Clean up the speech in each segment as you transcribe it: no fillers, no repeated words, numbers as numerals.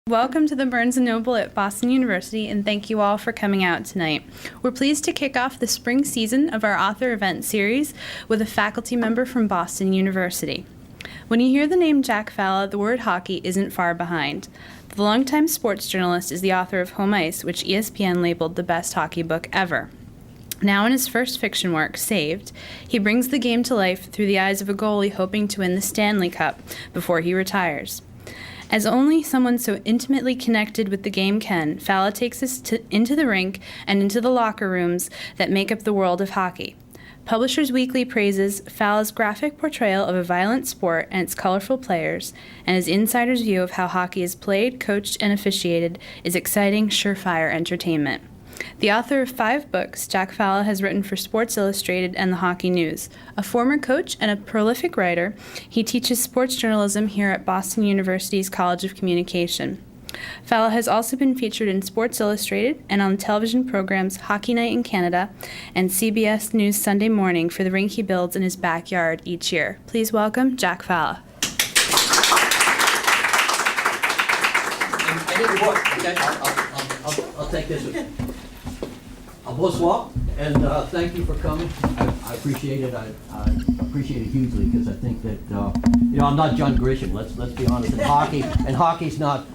Welcome to the Barnes & Noble at Boston University, and thank you all for coming out tonight. We're pleased to kick off the spring season of our author event series with a faculty member from Boston University. When you hear the name Jack Falla, the word hockey isn't far behind. The longtime sports journalist is the author of Home Ice, which ESPN labeled the best hockey book ever. Now in his first fiction work, Saved, he brings the game to life through the eyes of a goalie hoping to win the Stanley Cup before he retires. As only someone so intimately connected with the game can, Falla takes us into the rink and into the locker rooms that make up the world of hockey. Publishers Weekly praises Falla's graphic portrayal of a violent sport and its colorful players, and his insider's view of how hockey is played, coached, and officiated is exciting, surefire entertainment. The author of 5 books, Jack Falla has written for Sports Illustrated and The Hockey News. A former coach and a prolific writer, he teaches sports journalism here at Boston University's College of Communication. Falla has also been featured in Sports Illustrated and on the television programs Hockey Night in Canada and CBS News Sunday Morning for the rink he builds in his backyard each year. Please welcome Jack Falla. I'll take this one. Bonsoir, and thank you for coming. I appreciate it. I appreciate it hugely because I think that I'm not John Grisham. Let's be honest. And hockey's not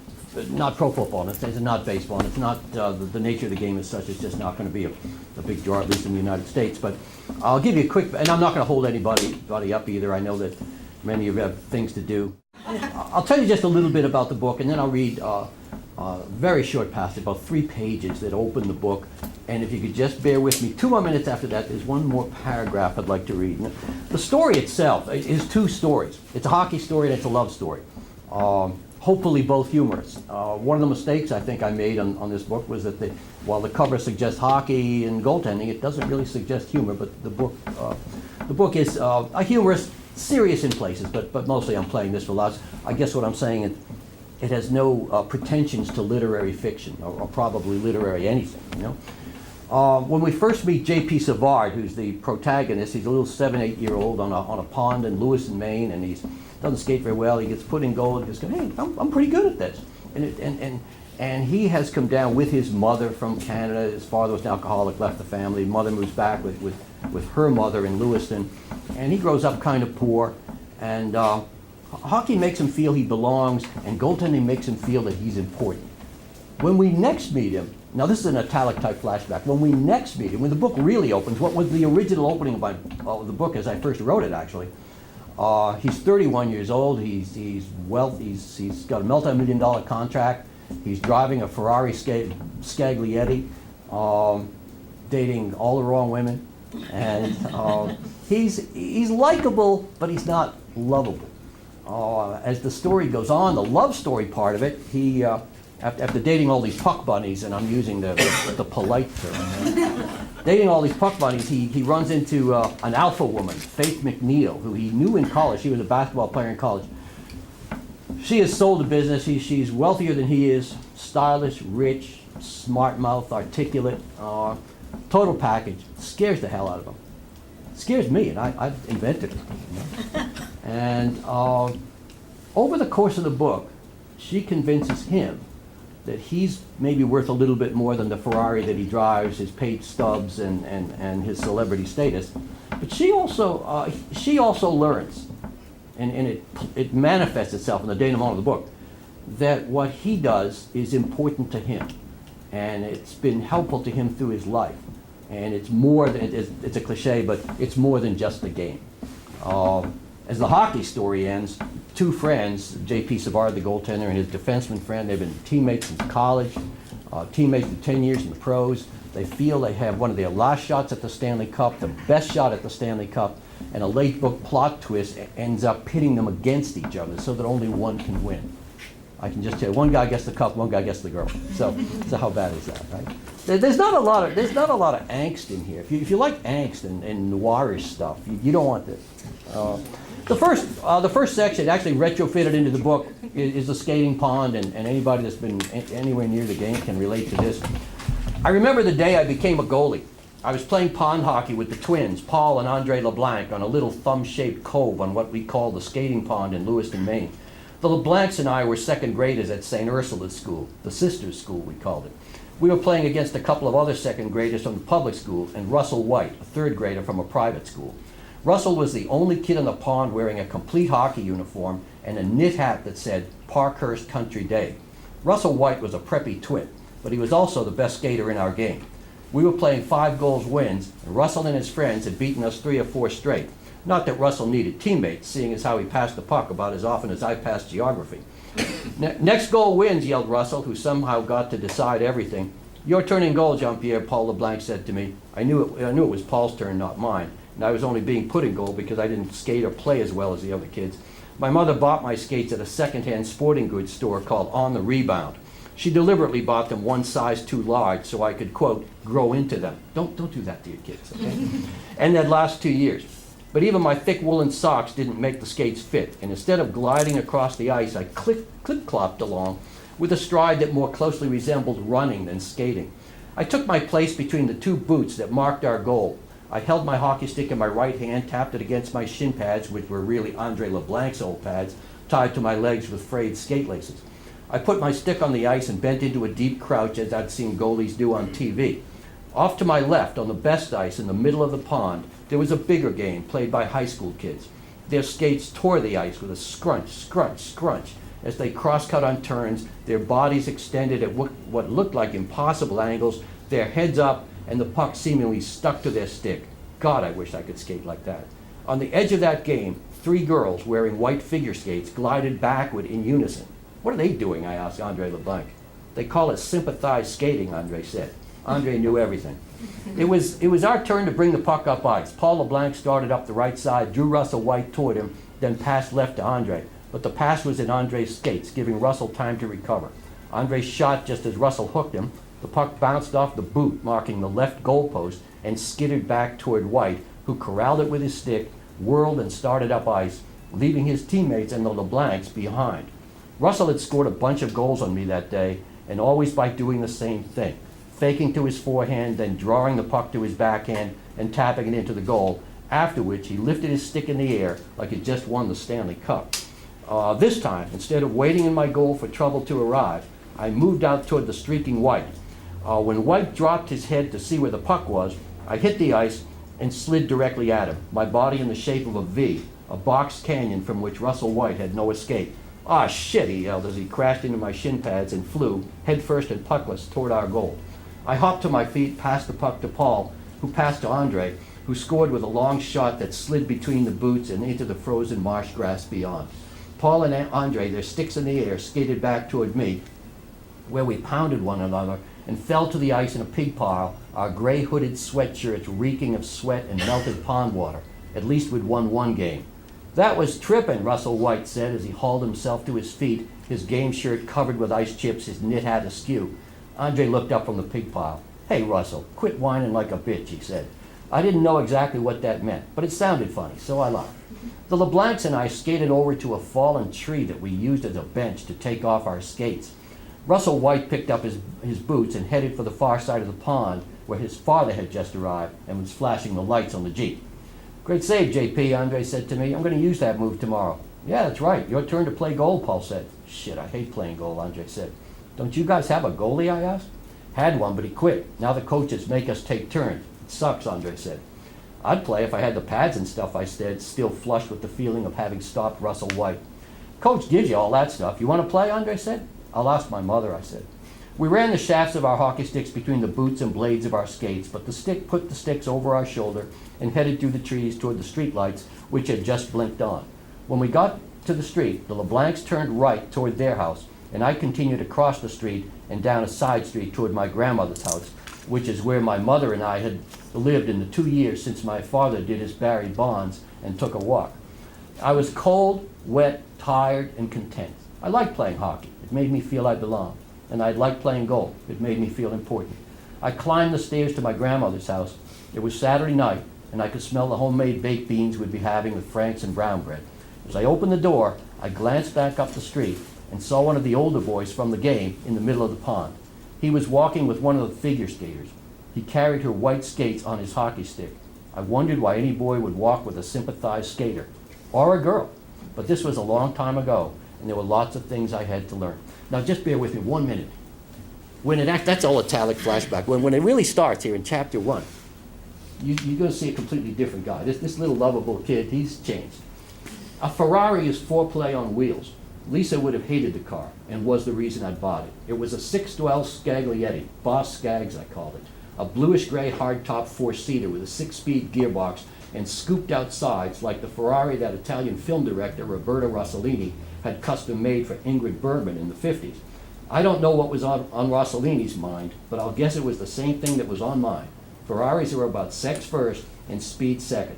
pro football. It's not baseball. And it's not the nature of the game as such. It's just not going to be a big draw, at least in the United States. But I'll give you a quick, and I'm not going to hold anybody up either. I know that many of you have things to do. I'll tell you just a little bit about the book, and then I'll read very short passage, about 3 pages that open the book. And if you could just bear with me 2 more minutes after that, there's one more paragraph I'd like to read. The story itself is 2 stories. It's a hockey story and it's a love story. Hopefully both humorous. One of the mistakes I think I made on this book was that while the cover suggests hockey and goaltending, it doesn't really suggest humor, but the book is humorous, serious in places, but mostly I'm playing this for laughs. I guess what I'm saying is it has no pretensions to literary fiction or probably literary anything, When we first meet J.P. Savard, who's the protagonist, he's a little 7-8-year-old on a pond in Lewiston, Maine, and he doesn't skate very well. He gets put in goal and just goes, hey, I'm pretty good at this. And he has come down with his mother from Canada. His father was an alcoholic, left the family. Mother moves back with her mother in Lewiston, and he grows up kind of poor. And hockey makes him feel he belongs, and goaltending makes him feel that he's important. When we next meet him, now this is an italic type flashback, when we next meet him, when the book really opens, what was the original opening of the book as I first wrote it actually, he's 31 years old, he's got a multi-million-dollar contract, he's driving a Ferrari Scaglietti, dating all the wrong women, and he's likable, but he's not lovable. As the story goes on, the love story part of it, he after dating all these puck bunnies, and I'm using the polite term, dating all these puck bunnies, he runs into an alpha woman, Faith McNeil, who he knew in college. She was a basketball player in college. She has sold a business. She's wealthier than he is, stylish, rich, smart mouth, articulate, total package. Scares the hell out of him. Scares me, and I've invented it. And over the course of the book, she convinces him that he's maybe worth a little bit more than the Ferrari that he drives, his paid stubs, and his celebrity status. But she also learns, and it manifests itself in the denouement of the book, that what he does is important to him, and it's been helpful to him through his life. And it's more than, it's a cliche, but it's more than just the game. As the hockey story ends, 2 friends, J.P. Savard, the goaltender, and his defenseman friend, they've been teammates since college, teammates for 10 years in the pros. They feel they have one of their last shots at the Stanley Cup, the best shot at the Stanley Cup, and a late book plot twist ends up pitting them against each other so that only one can win. I can just tell you, one guy gets the cup, one guy gets the girl. So how bad is that, right? There's not a lot of angst in here. If you like angst and noirish stuff, you don't want this. The first section, actually retrofitted into the book, is the skating pond, and anybody that's been anywhere near the game can relate to this. I remember the day I became a goalie. I was playing pond hockey with the twins, Paul and Andre LeBlanc, on a little thumb-shaped cove on what we call the skating pond in Lewiston, Maine. The LeBlancs and I were second graders at St. Ursula's School, the sisters' school we called it. We were playing against a couple of other second graders from the public school and Russell White, a third grader from a private school. Russell was the only kid on the pond wearing a complete hockey uniform and a knit hat that said Parkhurst Country Day. Russell White was a preppy twit, but he was also the best skater in our game. We were playing 5 wins, and Russell and his friends had beaten us 3 or 4 straight. Not that Russell needed teammates, seeing as how he passed the puck about as often as I passed geography. Next goal wins, yelled Russell, who somehow got to decide everything. Your turn in goal, Jean-Pierre, Paul LeBlanc said to me. I knew it was Paul's turn, not mine, and I was only being put in goal because I didn't skate or play as well as the other kids. My mother bought my skates at a second-hand sporting goods store called On the Rebound. She deliberately bought them one size too large so I could, quote, grow into them. Don't do that to your kids, okay? And that last 2 years. But even my thick woolen socks didn't make the skates fit, and instead of gliding across the ice, I clip-clopped along with a stride that more closely resembled running than skating. I took my place between the 2 boots that marked our goal. I held my hockey stick in my right hand, tapped it against my shin pads, which were really Andre LeBlanc's old pads, tied to my legs with frayed skate laces. I put my stick on the ice and bent into a deep crouch as I'd seen goalies do on TV. Off to my left, on the best ice in the middle of the pond, there was a bigger game played by high school kids. Their skates tore the ice with a scrunch, scrunch, scrunch. As they cross-cut on turns, their bodies extended at what looked like impossible angles, their heads up, and the puck seemingly stuck to their stick. God, I wish I could skate like that. On the edge of that game, 3 girls wearing white figure skates glided backward in unison. What are they doing? I asked Andre LeBlanc. They call it sympathized skating, Andre said. Andre knew everything. It was our turn to bring the puck up ice. Paul LeBlanc started up the right side, drew Russell White toward him, then passed left to Andre. But the pass was in Andre's skates, giving Russell time to recover. Andre shot just as Russell hooked him. The puck bounced off the boot, marking the left goalpost, and skidded back toward White, who corralled it with his stick, whirled and started up ice, leaving his teammates and the LeBlancs behind. Russell had scored a bunch of goals on me that day, and always by doing the same thing, faking to his forehand, then drawing the puck to his backhand and tapping it into the goal, after which he lifted his stick in the air like he'd just won the Stanley Cup. This time, instead of waiting in my goal for trouble to arrive, I moved out toward the streaking White. When White dropped his head to see where the puck was, I hit the ice and slid directly at him, my body in the shape of a V, a boxed canyon from which Russell White had no escape. Ah, shit, he yelled as he crashed into my shin pads and flew, headfirst and puckless, toward our goal. I hopped to my feet, passed the puck to Paul, who passed to Andre, who scored with a long shot that slid between the boots and into the frozen marsh grass beyond. Paul and Andre, their sticks in the air, skated back toward me, where we pounded one another and fell to the ice in a pig pile, our gray hooded sweatshirts reeking of sweat and melted pond water. At least we'd won one game. That was trippin', Russell White said as he hauled himself to his feet, his game shirt covered with ice chips, his knit hat askew. Andre looked up from the pig pile. Hey, Russell, quit whining like a bitch, he said. I didn't know exactly what that meant, but it sounded funny, so I laughed. The LeBlancs and I skated over to a fallen tree that we used as a bench to take off our skates. Russell White picked up his boots and headed for the far side of the pond where his father had just arrived and was flashing the lights on the Jeep. Great save, JP, Andre said to me. I'm going to use that move tomorrow. Yeah, that's right. Your turn to play goal, Paul said. Shit, I hate playing goal, Andre said. Don't you guys have a goalie, I asked. Had one, but he quit. Now the coaches make us take turns. It sucks, Andre said. I'd play if I had the pads and stuff, I said, still flushed with the feeling of having stopped Russell White. Coach gives you all that stuff. You want to play, Andre said. I'll ask my mother, I said. We ran the shafts of our hockey sticks between the boots and blades of our skates, but the stick put the sticks over our shoulder and headed through the trees toward the street lights, which had just blinked on. When we got to the street, the LeBlancs turned right toward their house, and I continued across the street and down a side street toward my grandmother's house, which is where my mother and I had lived in the 2 years since my father did his Barry Bonds and took a walk. I was cold, wet, tired, and content. I liked playing hockey. It made me feel I belonged. And I liked playing golf. It made me feel important. I climbed the stairs to my grandmother's house. It was Saturday night, and I could smell the homemade baked beans we'd be having with Franks and brown bread. As I opened the door, I glanced back up the street and saw one of the older boys from the game in the middle of the pond. He was walking with one of the figure skaters. He carried her white skates on his hockey stick. I wondered why any boy would walk with a sympathized skater, or a girl. But this was a long time ago, and there were lots of things I had to learn. Now just bear with me 1 minute. That's all italic flashback. When it really starts here in chapter 1, you're going to see a completely different guy. This little lovable kid, he's changed. A Ferrari is foreplay on wheels. Lisa would have hated the car and was the reason I bought it. It was a 612 Scaglietti, Boss Skaggs I called it. A bluish-gray hardtop four-seater with a 6-speed gearbox and scooped-out sides like the Ferrari that Italian film director Roberto Rossellini had custom-made for Ingrid Bergman in the 50s. I don't know what was on Rossellini's mind, but I'll guess it was the same thing that was on mine. Ferraris are about sex first and speed second.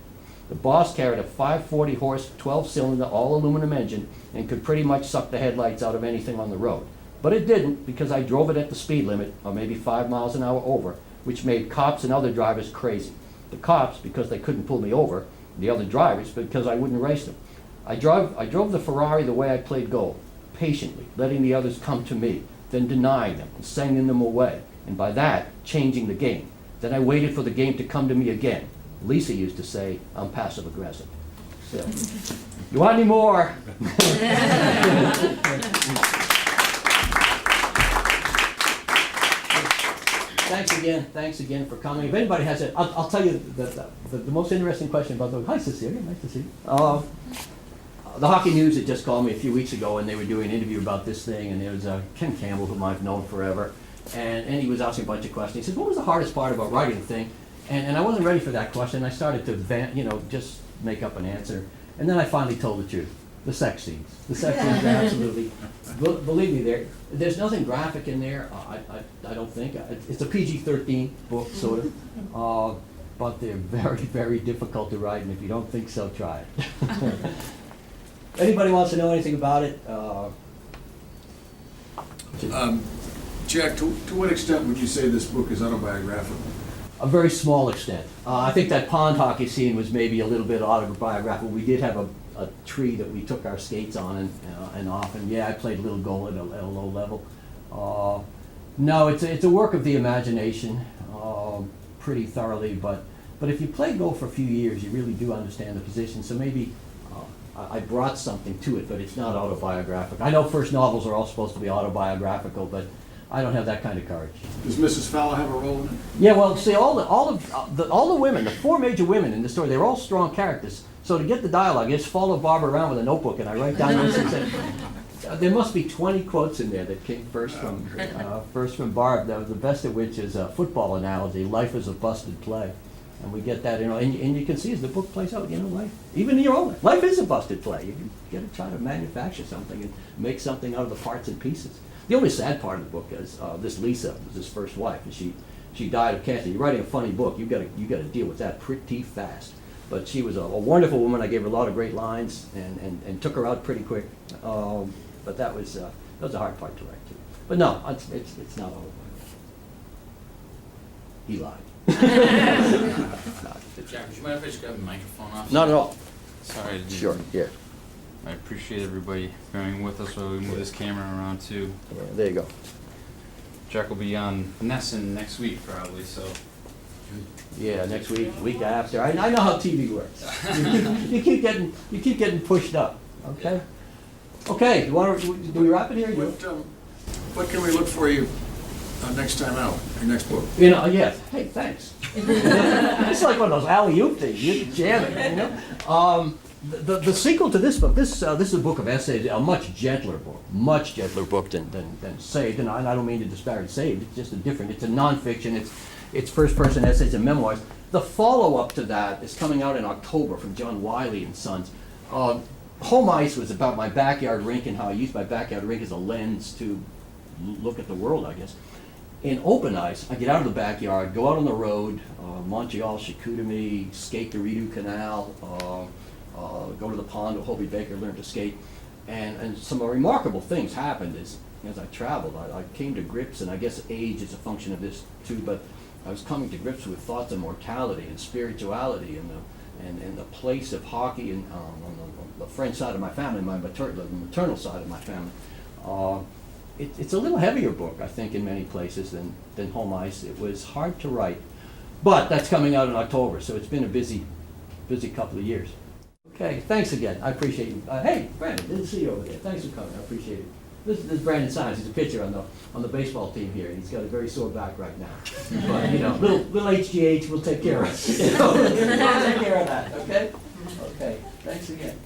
The Boss carried a 540-horse, 12-cylinder, all-aluminum engine and could pretty much suck the headlights out of anything on the road. But it didn't, because I drove it at the speed limit, or maybe 5 miles an hour over, which made cops and other drivers crazy. The cops, because they couldn't pull me over, the other drivers, because I wouldn't race them. I drove the Ferrari the way I played goal, patiently, letting the others come to me, then denying them and sending them away, and by that, changing the game. Then I waited for the game to come to me again. Lisa used to say, I'm passive aggressive. So, you want any more? Thanks again for coming. If anybody has it, I'll tell you the most interesting question about those. Hi, Cecilia, nice to see you. The Hockey News had just called me a few weeks ago, and they were doing an interview about this thing, and there was Ken Campbell, whom I've known forever, and he was asking a bunch of questions. He said, what was the hardest part about writing the thing? And I wasn't ready for that question. I started to just make up an answer, and then I finally told the truth. The sex scenes. The sex scenes are absolutely, believe me, there's nothing graphic in there, I don't think. It's a PG-13 book, sort of, but they're very, very difficult to write, and if you don't think so, try it. Anybody wants to know anything about it? Jack, to what extent would you say this book is autobiographical? A very small extent. I think that pond hockey scene was maybe a little bit autobiographical. We did have a tree that we took our skates on and off, and yeah, I played a little goal at a low level. No, it's a work of the imagination, pretty thoroughly, but if you play goal for a few years, you really do understand the position, so maybe I brought something to it, but it's not autobiographical. I know first novels are all supposed to be autobiographical, but I don't have that kind of courage. Does Mrs. Fowle have a role in it? Yeah, well, see, all the women, the 4 major women in the story, they're all strong characters. So to get the dialogue, I just follow Barbara around with a notebook, and I write down this and say, there must be 20 quotes in there that came first from Barb. The best of which is a football analogy: "Life is a busted play," and we get that, and you can see as the book plays out, life, even in your own life is a busted play. You got to try to manufacture something and make something out of the parts and pieces. The only sad part of the book is this Lisa was his first wife, and she died of cancer. You're writing a funny book, you got to deal with that pretty fast. But she was a wonderful woman. I gave her a lot of great lines and took her out pretty quick. But that was a hard part to write too. But no, it's not all. He lied. Jack, would you mind if I just grab the microphone off? Not at all. Sorry. Sure. Yeah. I appreciate everybody bearing with us while we move this camera around too. Yeah, there you go. Jack will be on Nesson next week probably, so. Yeah, next week after. I know how TV works. You keep getting pushed up. Okay. Okay. Do we wrap it here? What can we look for you next time out? Your next book? Yes. Hey, thanks. It's like one of those alley-oop things. You jam it. The sequel to this book, this is a book of essays, a much gentler book than Saved, and I don't mean to disparage Saved. It's just it's a nonfiction. It's first-person essays and memoirs. The follow-up to that is coming out in October from John Wiley and Sons. Home Ice was about my backyard rink and how I used my backyard rink as a lens to look at the world, I guess. In Open Ice, I get out of the backyard, go out on the road, Montreal, Chicoutimi, skate the Rideau Canal, go to the pond where Hobie Baker learned to skate, and some remarkable things happened as I traveled. I came to grips, and I guess age is a function of this too, but I was coming to grips with thoughts of mortality and spirituality and the place of hockey on the French side of my family, the maternal side of my family. It's a little heavier book, I think, in many places than Home Ice. It was hard to write, but that's coming out in October, so it's been a busy couple of years. Okay, thanks again. I appreciate you. Hey, Brandon, didn't see you over there. Thanks for coming. I appreciate it. This is Brandon Simons. He's a pitcher on the baseball team here. He's got a very sore back right now. But, you know, little HGH will take care of it. You know, we'll take care of that, okay? Okay, thanks again.